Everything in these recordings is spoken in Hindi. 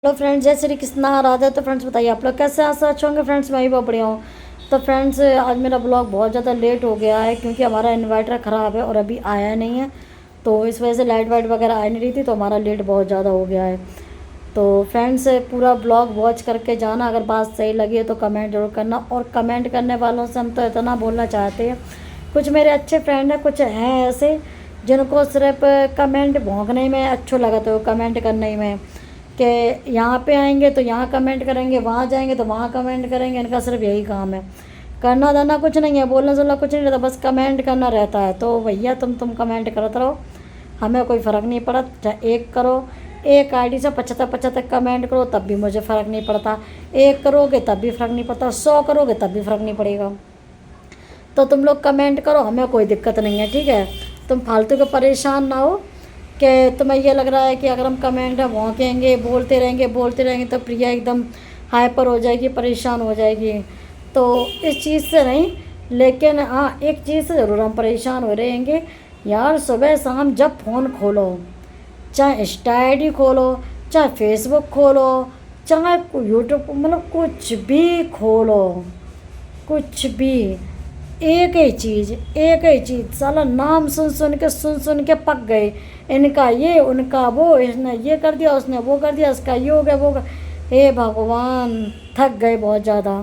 हेलो फ्रेंड्स, जय श्री कृष्णा, राधे। तो फ्रेंड्स बताइए आप लोग कैसे आशा अच्छे होंगे। फ्रेंड्स मैं ही बहुत बढ़िया हूँ। तो फ्रेंड्स आज मेरा ब्लॉग बहुत ज़्यादा लेट हो गया है क्योंकि हमारा इन्वर्टर ख़राब है और अभी आया नहीं है। तो इस वजह से लाइट वाइट वगैरह आ नहीं रही थी, तो हमारा लेट बहुत ज़्यादा हो गया है। तो फ्रेंड्स पूरा ब्लॉग वॉच करके जाना, अगर बात सही लगी है तो कमेंट जरूर करना। और कमेंट करने वालों से हम तो इतना बोलना चाहते हैं, कुछ मेरे अच्छे फ्रेंड हैं, कुछ हैं ऐसे जिनको सिर्फ कमेंट भोंकने में अच्छा लगता है, कमेंट करने में कि यहाँ पे आएंगे तो यहाँ कमेंट करेंगे, वहाँ जाएंगे तो वहाँ कमेंट करेंगे। इनका सिर्फ यही काम है, करना धरना कुछ नहीं है, बोलना सुनना कुछ नहीं रहता, बस कमेंट करना रहता है। तो भैया तुम कमेंट करते रहो, हमें कोई फ़र्क नहीं पड़ा। चाहे एक करो, एक आईडी से 75 कमेंट करो तब भी मुझे फ़र्क नहीं पड़ता। एक करोगे तब भी फ़र्क नहीं पड़ता, 100 करोगे तब भी फ़र्क नहीं पड़ेगा। तो तुम लोग कमेंट करो, हमें कोई दिक्कत नहीं है, ठीक है। तुम फालतू के परेशान ना हो कि तुम्हें ये लग रहा है कि अगर हम कमेंट भौंकेंगे बोलते रहेंगे तो प्रिया एकदम हाइपर हो जाएगी, परेशान हो जाएगी। तो इस चीज़ से नहीं, लेकिन हाँ एक चीज़ से ज़रूर हम परेशान हो रहेंगे यार। सुबह शाम जब फ़ोन खोलो, चाहे इंस्टा आई खोलो, चाहे फेसबुक खोलो, चाहे यूट्यूब, मतलब कुछ भी खोलो, कुछ भी एक ही चीज़ साला नाम सुन सुन के पक गए। इनका ये, उनका वो, इसने ये कर दिया, उसने वो कर दिया, इसका ये हो गया, वो हे भगवान, थक गए बहुत ज़्यादा।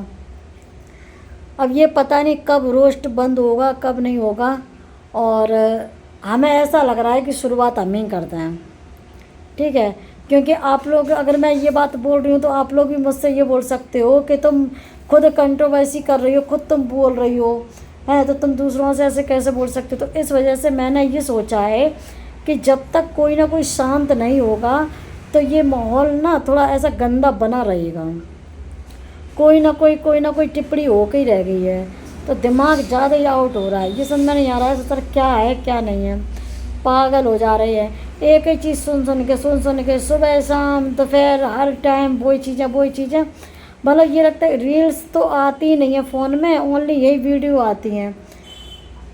अब ये पता नहीं कब रोस्ट बंद होगा कब नहीं होगा। और हमें ऐसा लग रहा है कि शुरुआत हम ही करते हैं, ठीक है। क्योंकि आप लोग, अगर मैं ये बात बोल रही हूँ तो आप लोग भी मुझसे ये बोल सकते हो कि तुम खुद कंट्रोवर्सी कर रही हो, खुद तुम बोल रही हो, है तो तुम दूसरों से ऐसे कैसे बोल सकते हो। तो इस वजह से मैंने ये सोचा है कि जब तक कोई ना कोई शांत नहीं होगा तो ये माहौल ना थोड़ा ऐसा गंदा बना रहेगा। कोई ना कोई टिप्पणी होकर ही रह गई है, तो दिमाग ज़्यादा ही आउट हो रहा है। ये समझ में नहीं आ रहा है सर क्या है क्या नहीं है, पागल हो जा रहे हैं। एक ही चीज़ सुन के सुबह शाम दोपहर हर टाइम वही चीज़ें। मतलब ये लगता है रील्स तो आती ही नहीं है फ़ोन में, ओनली यही वीडियो आती हैं।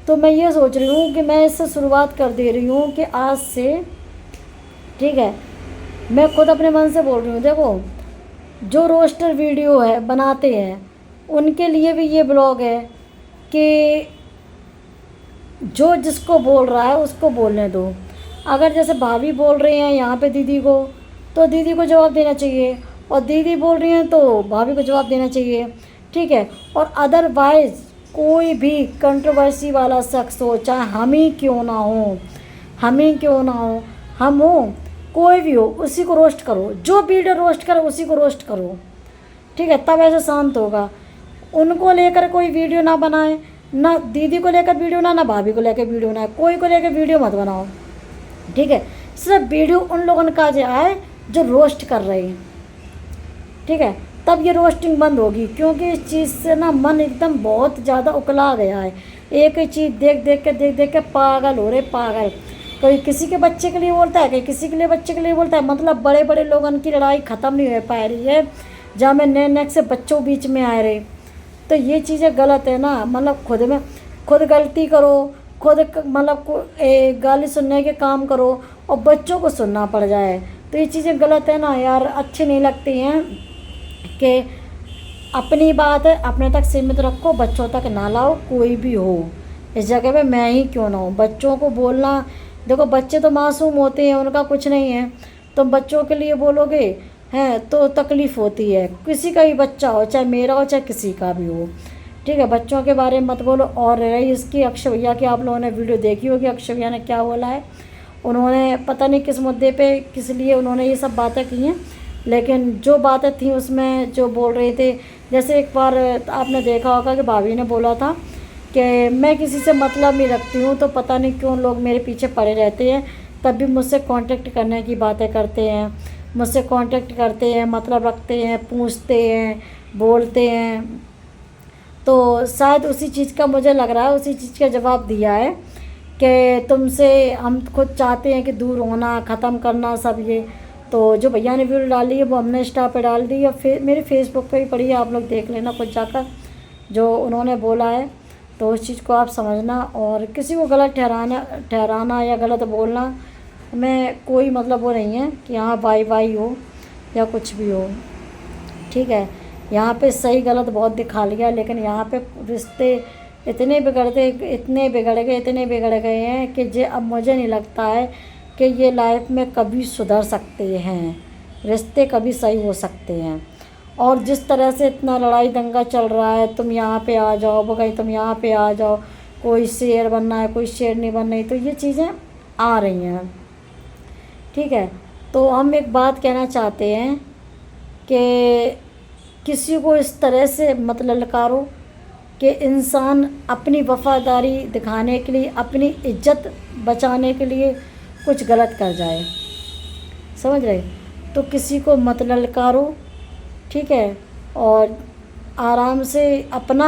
तो मैं ये सोच रही हूँ कि मैं इससे शुरुआत कर दे रही हूँ कि आज से, ठीक है, मैं खुद अपने मन से बोल रही हूँ। देखो जो रोस्टर वीडियो है बनाते हैं उनके लिए भी ये ब्लॉग है कि जो जिसको बोल रहा है उसको बोलने दो। अगर जैसे भाभी बोल रहे हैं यहाँ पे दीदी को, तो दीदी को जवाब देना चाहिए, और दीदी बोल रही हैं तो भाभी को जवाब देना चाहिए, ठीक है। और अदरवाइज़ कोई भी कंट्रोवर्सी वाला शख्स हो, चाहे हम ही क्यों ना हो, हम हो, कोई भी हो, उसी को रोस्ट करो। जो वीडियो रोस्ट करो उसी को रोस्ट करो, ठीक है, तब ऐसे शांत होगा। उनको लेकर कोई वीडियो ना बनाए, ना दीदी को लेकर वीडियो ना भाभी को लेकर वीडियो ना, कोई को लेकर वीडियो मत बनाओ, ठीक है। सिर्फ वीडियो उन लोगों का जो आए जो रोस्ट कर रहे हैं, ठीक है, तब ये रोस्टिंग बंद होगी। क्योंकि इस चीज़ से ना मन एकदम बहुत ज़्यादा उकला गया है। एक ही चीज़ देख के पागल हो रहे, पागल। कोई किसी के बच्चे के लिए बोलता है, कोई किसी के लिए बच्चे के लिए बोलता है। मतलब बड़े बड़े लोगों की लड़ाई ख़त्म नहीं हो पा रही है, जहाँ में नेक से बच्चों बीच में आ रहे। तो ये चीज़ें गलत है ना। मतलब खुद गलती करो, मतलब गाली सुनने के काम करो और बच्चों को सुनना पड़ जाए, तो ये चीज़ें गलत है ना यार, अच्छी नहीं लगती हैं। कि अपनी बात है अपने तक सीमित रखो, बच्चों तक ना लाओ। कोई भी हो इस जगह पे, मैं ही क्यों ना हूँ, बच्चों को बोलना। देखो बच्चे तो मासूम होते हैं, उनका कुछ नहीं है। तुम बच्चों के लिए बोलोगे हैं तो तकलीफ़ होती है। किसी का भी बच्चा हो, चाहे मेरा हो चाहे किसी का भी हो, ठीक है, बच्चों के बारे में मत बोलो। और रही इसकी अक्षय भैया की, आप लोगों ने वीडियो देखी होगी, अक्षय भैया ने क्या बोला है। उन्होंने पता नहीं किस मुद्दे पे किस लिए उन्होंने ये सब बातें की हैं, लेकिन जो बातें थी उसमें जो बोल रहे थे, जैसे एक बार आपने देखा होगा कि भाभी ने बोला था कि मैं किसी से मतलब नहीं रखती हूँ, तो पता नहीं क्यों लोग मेरे पीछे पड़े रहते हैं, तब भी मुझसे कांटेक्ट करने की बातें करते हैं, मुझसे कांटेक्ट करते हैं, मतलब रखते हैं, पूछते हैं, बोलते हैं। तो शायद उसी चीज़ का मुझे लग रहा है, उसी चीज़ का जवाब दिया है कि तुमसे हम खुद चाहते हैं कि दूर होना, ख़त्म करना सब ये। तो जो भैया ने वीडियो डाली है वो हमने इंस्टा पे डाल दी है, मेरे फेसबुक पे भी पड़ी है, आप लोग देख लेना खुद जाकर जो उन्होंने बोला है। तो उस चीज़ को आप समझना, और किसी को गलत ठहराना या गलत बोलना में कोई मतलब वो नहीं है कि हाँ वाई हो। या कुछ भी हो, ठीक है। यहाँ पे सही गलत बहुत दिखा लिया, लेकिन यहाँ पे रिश्ते इतने बिगड़ गए हैं कि जे अब मुझे नहीं लगता है कि ये लाइफ में कभी सुधर सकते हैं, रिश्ते कभी सही हो सकते हैं। और जिस तरह से इतना लड़ाई दंगा चल रहा है, तुम यहाँ पे आ जाओ, वो कहीं तुम यहाँ पे आ जाओ, कोई शेर बनना है, कोई शेर नहीं बनना है, तो ये चीज़ें आ रही हैं, ठीक है। तो हम एक बात कहना चाहते हैं कि किसी को इस तरह से मत ललकारो कि इंसान अपनी वफ़ादारी दिखाने के लिए, अपनी इज्जत बचाने के लिए कुछ गलत कर जाए, समझ रहे। तो किसी को मत ललकारो, ठीक है। और आराम से अपना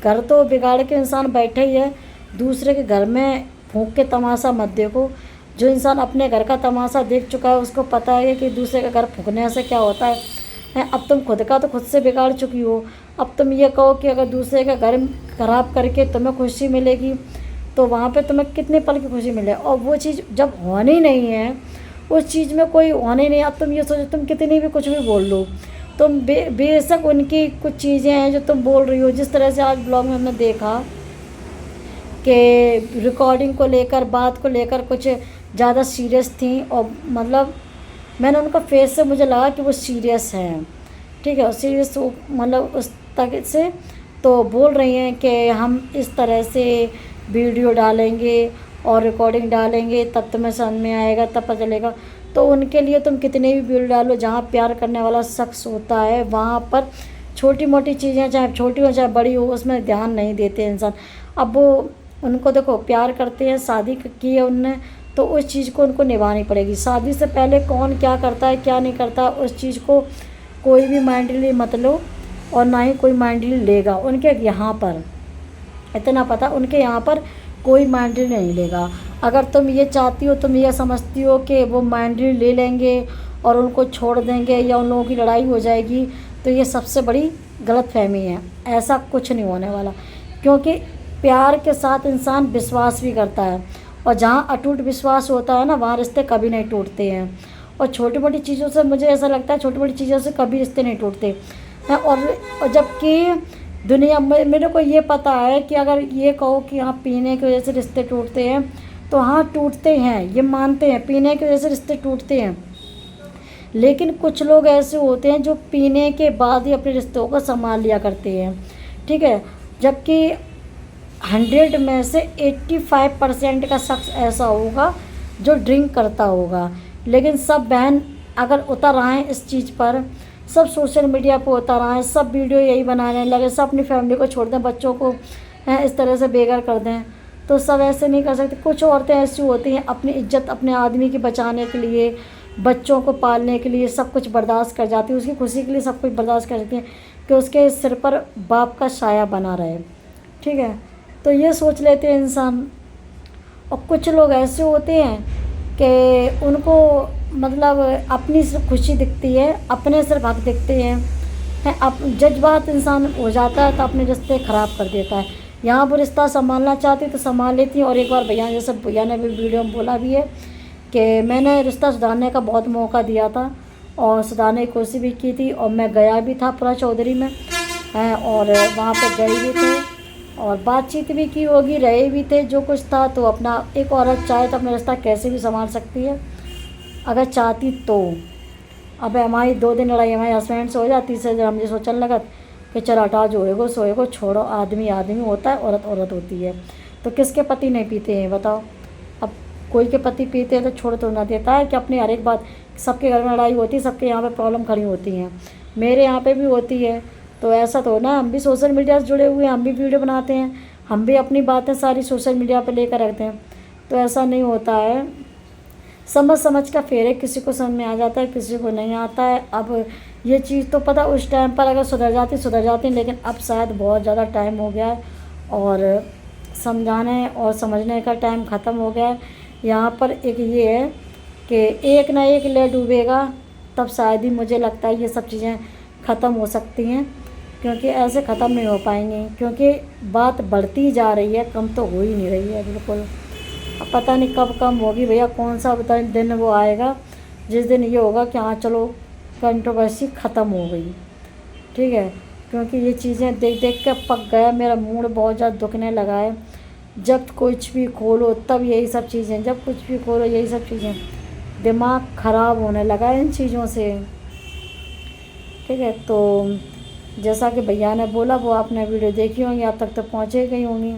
घर तो बिगाड़ के इंसान बैठे ही है, दूसरे के घर में फूंक के तमाशा मत देखो। जो इंसान अपने घर का तमाशा देख चुका है उसको पता है कि दूसरे के घर फूंकने से क्या होता है। अब तुम खुद का तो खुद से बिगाड़ चुकी हो, अब तुम ये कहो कि अगर दूसरे का घर खराब करके तुम्हें खुशी मिलेगी तो वहाँ पे तुम्हें कितने पल की खुशी मिले, और वो चीज़ जब होनी नहीं है, उस चीज़ में कोई होनी नहीं। अब तुम ये सोचो, तुम कितनी भी कुछ भी बोल लो, तुम बेशक उनकी कुछ चीज़ें हैं जो तुम बोल रही हो। जिस तरह से आज ब्लॉग में हमने देखा कि रिकॉर्डिंग को लेकर, बात को लेकर कुछ ज़्यादा सीरियस थी, और मतलब मैंने उनका फेस से मुझे लगा कि वो सीरियस हैं, ठीक है। सीरियस मतलब उस तक से तो बोल रही हैं कि हम इस तरह से वीडियो डालेंगे और रिकॉर्डिंग डालेंगे, तब तुम्हें समझ में आएगा, तब पता चलेगा। तो उनके लिए तुम कितने भी वीडियो डालो, जहाँ प्यार करने वाला शख्स होता है वहाँ पर छोटी मोटी चीज़ें, चाहे छोटी हो चाहे बड़ी हो, उसमें ध्यान नहीं देते इंसान। अब वो उनको देखो प्यार करते हैं, शादी की है उनने, तो उस चीज़ को उनको निभानी पड़ेगी। शादी से पहले कौन क्या करता है क्या नहीं करता, उस चीज़ को कोई भी माइंडली मत लो, और ना ही कोई माइंडली लेगा। उनके यहाँ पर इतना पता, उनके यहाँ पर कोई माइंडली नहीं लेगा। अगर तुम ये चाहती हो, तुम ये समझती हो कि वो माइंडली ले लेंगे और उनको छोड़ देंगे या उन लोगों की लड़ाई हो जाएगी, तो ये सबसे बड़ी गलतफहमी है। ऐसा कुछ नहीं होने वाला, क्योंकि प्यार के साथ इंसान विश्वास भी करता है, और जहाँ अटूट विश्वास होता है ना, वहाँ रिश्ते कभी नहीं टूटते हैं। और छोटी मोटी चीज़ों से मुझे ऐसा लगता है, छोटी मोटी चीज़ों से कभी रिश्ते नहीं टूटते हैं। और जबकि दुनिया में मेरे को ये पता है कि अगर ये कहो कि हाँ पीने की वजह से रिश्ते टूटते हैं, तो हाँ टूटते हैं, ये मानते हैं, पीने की वजह से रिश्ते टूटते हैं। लेकिन कुछ लोग ऐसे होते हैं जो पीने के बाद ही अपने रिश्तों को संभाल लिया करते हैं, ठीक है। जबकि 100 में से 85% का शख्स ऐसा होगा जो ड्रिंक करता होगा। लेकिन सब बहन अगर उतर आएँ इस चीज़ पर, सब सोशल मीडिया पर उतर आएँ, सब वीडियो यही बनाने लगे, सब अपनी फैमिली को छोड़ दें, बच्चों को इस तरह से बेघर कर दें, तो सब ऐसे नहीं कर सकते। कुछ औरतें ऐसी होती हैं अपनी इज्जत अपने आदमी की बचाने के लिए, बच्चों को पालने के लिए सब कुछ बर्दाश्त कर जाती है, उसकी खुशी के लिए सब कुछ बर्दाश्त कर जाती है कि उसके सिर पर बाप का साया बना रहे, ठीक है। तो ये सोच लेते हैं इंसान। और कुछ लोग ऐसे होते हैं कि उनको मतलब अपनी सिर्फ खुशी दिखती है, अपने सिर्फ हक दिखते हैं। अब जज्बात इंसान हो जाता है तो अपने रिश्ते ख़राब कर देता है। यहाँ वो रिश्ता संभालना चाहती तो संभाल लेती हैं। और एक बार भैया, जैसे भैया ने भी वीडियो में बोला भी है कि मैंने रिश्ता सुधारने का बहुत मौका दिया था और सुधारने की कोशिश भी की थी, और मैं गया भी था पूरा चौधरी में और वहाँ पे गए भी थे और बातचीत भी की होगी, रहे भी थे, जो कुछ था। तो अपना एक औरत चाहे तो अपना रिश्ता कैसे भी संभाल सकती है अगर चाहती तो। अब हमारी 2 दिन लड़ाई हमारे हस्बैंड से हो जाती, तीसरे दिन मुझे सोचने लगा कि चलो हटा, जो होएगो सोएगो, छोड़ो, आदमी आदमी होता है, औरत औरत होती है। तो किसके पति नहीं पीते हैं बताओ? अब कोई के पति पीते हैं तो छोड़ तो ना देता है कि अपनी हर एक बात, सबके घर में लड़ाई होती है, सबके यहाँ पे प्रॉब्लम खड़ी होती हैं, मेरे यहाँ पे भी होती है। तो ऐसा तो ना, हम भी सोशल मीडिया से जुड़े हुए हैं, हम भी वीडियो बनाते हैं, हम भी अपनी बातें सारी सोशल मीडिया पर लेकर रखते हैं। तो ऐसा नहीं होता है, समझ समझ का फेर है, किसी को समझ में आ जाता है, किसी को नहीं आता है। अब ये चीज़ तो पता उस टाइम पर अगर सुधर जाती, लेकिन अब शायद बहुत ज़्यादा टाइम हो गया है और समझाने और समझने का टाइम ख़त्म हो गया है। यहाँ पर एक ये है कि एक ना एक ले डूबेगा, तब शायद ही मुझे लगता है ये सब चीज़ें ख़त्म हो सकती हैं, क्योंकि ऐसे ख़त्म नहीं हो पाएंगी, क्योंकि बात बढ़ती जा रही है, कम तो हो ही नहीं रही है बिल्कुल। अब पता नहीं कब कम होगी भैया, कौन सा दिन वो आएगा जिस दिन ये होगा कि हाँ चलो कंट्रोवर्सी ख़त्म हो गई। ठीक है, क्योंकि ये चीज़ें देख देख के पक गया, मेरा मूड बहुत ज़्यादा दुखने लगा है। जब कुछ भी खोलो तब यही सब चीज़ें, जब कुछ भी खोलो यही सब चीज़ें, दिमाग ख़राब होने लगा है इन चीज़ों से। ठीक है, तो जैसा कि भैया ने बोला वो आपने वीडियो देखी होंगी, आप तक तो पहुँचे गई होंगी।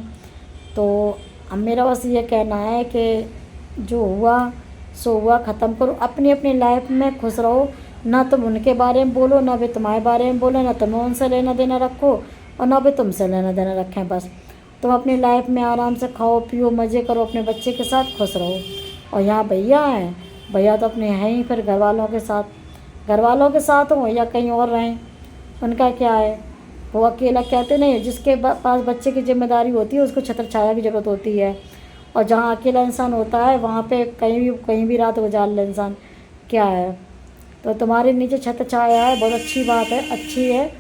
तो अब मेरा बस ये कहना है कि जो हुआ सो हुआ, ख़त्म करो, अपनी अपनी लाइफ में खुश रहो। ना तुम उनके बारे में बोलो, ना वे तुम्हारे बारे में बोलो, ना तुम्हें उनसे लेना देना रखो और ना वे तुमसे लेना देना रखें। बस तुम अपनी लाइफ में आराम से खाओ पियो, मज़े करो, अपने बच्चे के साथ खुश रहो। और यहाँ भैया हैं, भैया तो अपने हैं ही, फिर घर वालों के साथ हो या कहीं और रहें, उनका क्या है। वो अकेला कहते नहीं, जिसके पास बच्चे की जिम्मेदारी होती है उसको छत्र छाया की ज़रूरत होती है। और जहाँ अकेला इंसान होता है वहाँ पे कहीं भी रात गुजार ले इंसान, क्या है। तो तुम्हारे नीचे छत्र छाया है, बहुत अच्छी बात है, अच्छी है।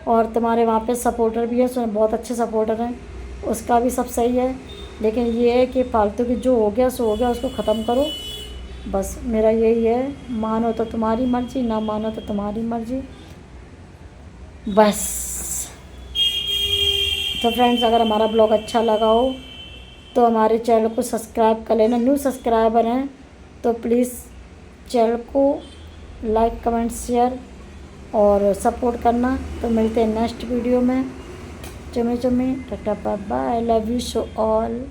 और तुम्हारे वहाँ पे सपोर्टर भी है, बहुत अच्छे सपोर्टर हैं, उसका भी सब सही है। लेकिन ये है कि फालतू की जो हो गया सो हो गया, उसको ख़त्म करो। बस मेरा यही है, मानो तो तुम्हारी मर्ज़ी, ना मानो तो तुम्हारी मर्ज़ी, बस। तो फ्रेंड्स, अगर हमारा ब्लॉग अच्छा लगा हो तो हमारे चैनल को सब्सक्राइब कर लेना। न्यू सब्सक्राइबर हैं तो प्लीज़ चैनल को लाइक कमेंट शेयर और सपोर्ट करना। तो मिलते हैं नेक्स्ट वीडियो में। चुमे चुमे, टाटा bye bye, love you so all.